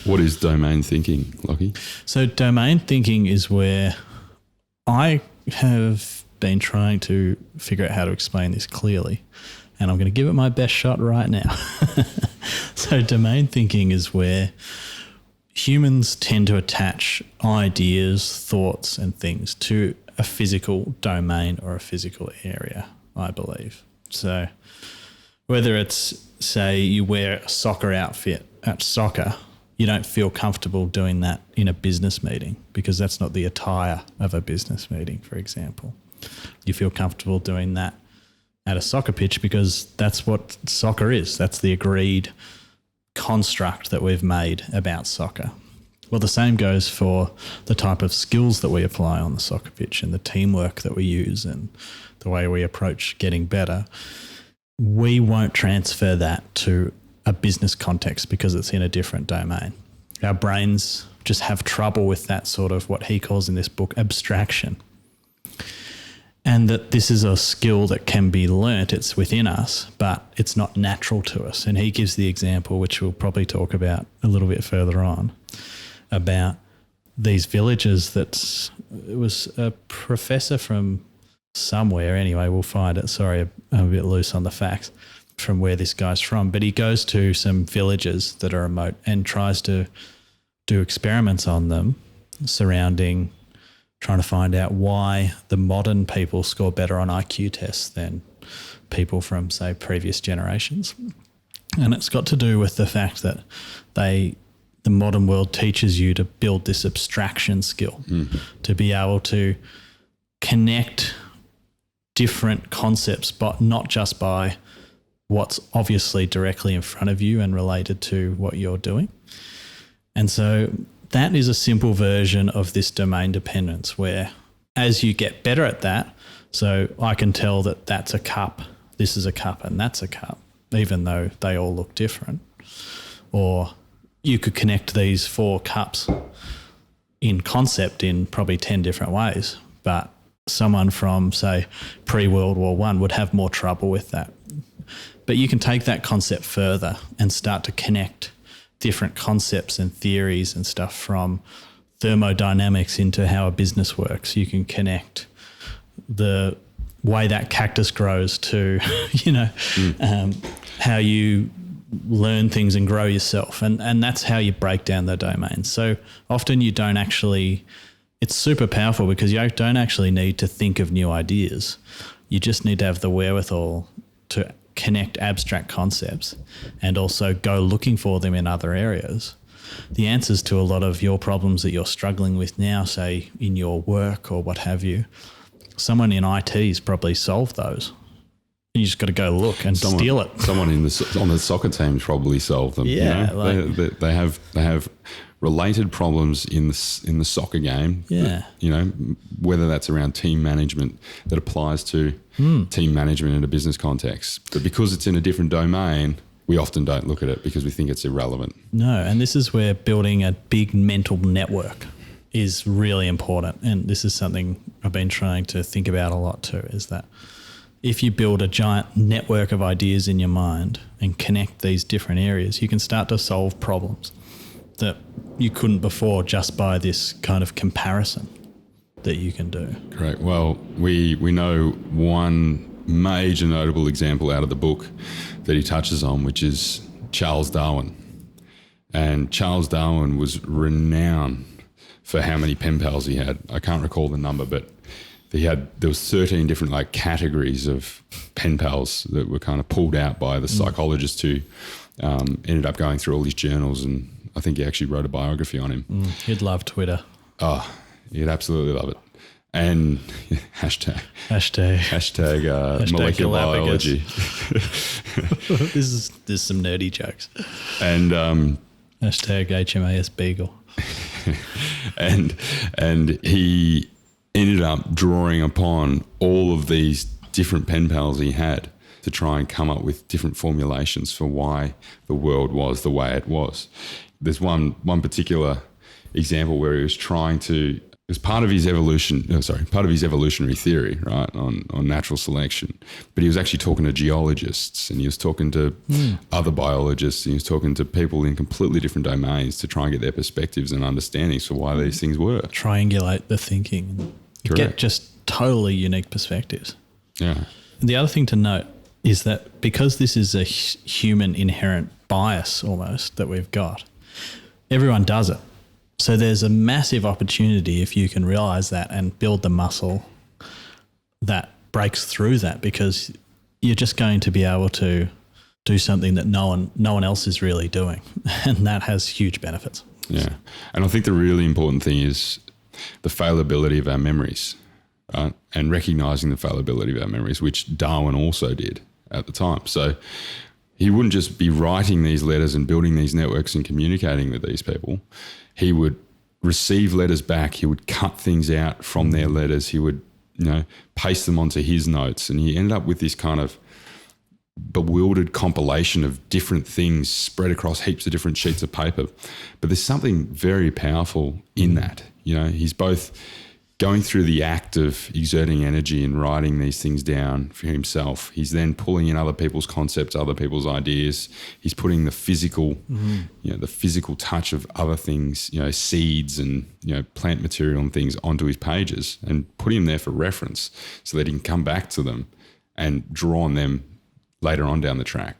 What is domain thinking, Lockie? So domain thinking is where I have been trying to figure out how to explain this clearly, and I'm going to give it my best shot right now. So domain thinking is where humans tend to attach ideas, thoughts and things to a physical domain or a physical area, I believe. So whether it's, say, you wear a soccer outfit at soccer, you don't feel comfortable doing that in a business meeting because that's not the attire of a business meeting, for example. You feel comfortable doing that at a soccer pitch because that's what soccer is. That's the agreed construct that we've made about soccer. Well, the same goes for the type of skills that we apply on the soccer pitch and the teamwork that we use and the way we approach getting better. We won't transfer that to a business context because it's in a different domain. Our brains just have trouble with that sort of what he calls in this book abstraction. And that this is a skill that can be learnt, it's within us, but it's not natural to us. And he gives the example, which we'll probably talk about a little bit further on, about these villages it was a professor from somewhere, anyway, we'll find it. Sorry, I'm a bit loose on the facts from where this guy's from, but he goes to some villages that are remote and tries to do experiments on them surrounding trying to find out why the modern people score better on IQ tests than people from, say, previous generations. And it's got to do with the fact that the modern world teaches you to build this abstraction skill, to be able to connect different concepts, but not just by what's obviously directly in front of you and related to what you're doing. And so that is a simple version of this domain dependence where as you get better at that, so I can tell that that's a cup, this is a cup and that's a cup, even though they all look different. Or you could connect these 4 cups in concept in probably 10 different ways, but someone from, say, pre-World War I would have more trouble with that. But you can take that concept further and start to connect different concepts and theories and stuff from thermodynamics into how a business works. You can connect the way that cactus grows to, how you learn things and grow yourself. And that's how you break down the domain. So often you don't actually, it's super powerful because you don't actually need to think of new ideas. You just need to have the wherewithal to connect abstract concepts and also go looking for them in other areas. The answers to a lot of your problems that you're struggling with now, say in your work or what have you, someone in IT's probably solved those. You just got to go look and steal it. Someone on the soccer team probably solved them. Yeah, they have related problems in the soccer game. Yeah, whether that's around team management that applies to team management in a business context, but because it's in a different domain, we often don't look at it because we think it's irrelevant. No, and this is where building a big mental network is really important, and this is something I've been trying to think about a lot too. Is that if you build a giant network of ideas in your mind and connect these different areas, you can start to solve problems that you couldn't before just by this kind of comparison that you can do. Great. Well, we know one major notable example out of the book that he touches on, which is Charles Darwin. And Charles Darwin was renowned for how many pen pals he had. I can't recall the number, but there was 13 different categories of pen pals that were kind of pulled out by the psychologist who ended up going through all his journals, and I think he actually wrote a biography on him. He'd love Twitter. Oh, he'd absolutely love it. And hashtag molecular biology. There's some nerdy jokes. And hashtag HMAS Beagle. and he ended up drawing upon all of these different pen pals he had to try and come up with different formulations for why the world was the way it was. There's one particular example where he was trying to It's part of his evolutionary theory, right, on natural selection. But he was actually talking to geologists, and he was talking to other biologists, and he was talking to people in completely different domains to try and get their perspectives and understandings for why these things work. Triangulate the thinking. You get just totally unique perspectives. Yeah. The other thing to note is that because this is a human inherent bias almost that we've got, everyone does it. So there's a massive opportunity if you can realize that and build the muscle that breaks through that, because you're just going to be able to do something that no one else is really doing, and that has huge benefits. Yeah. And I think the really important thing is the fallibility of our memories, right? And recognizing the fallibility of our memories, which Darwin also did at the time. So he wouldn't just be writing these letters and building these networks and communicating with these people. He would receive letters back. He would cut things out from their letters. He would, paste them onto his notes. And he ended up with this kind of bewildered compilation of different things spread across heaps of different sheets of paper. But there's something very powerful in that. He's both going through the act of exerting energy and writing these things down for himself. He's then pulling in other people's concepts, other people's ideas. He's putting the physical, the physical touch of other things, seeds and, plant material and things onto his pages and putting them there for reference so that he can come back to them and draw on them later on down the track.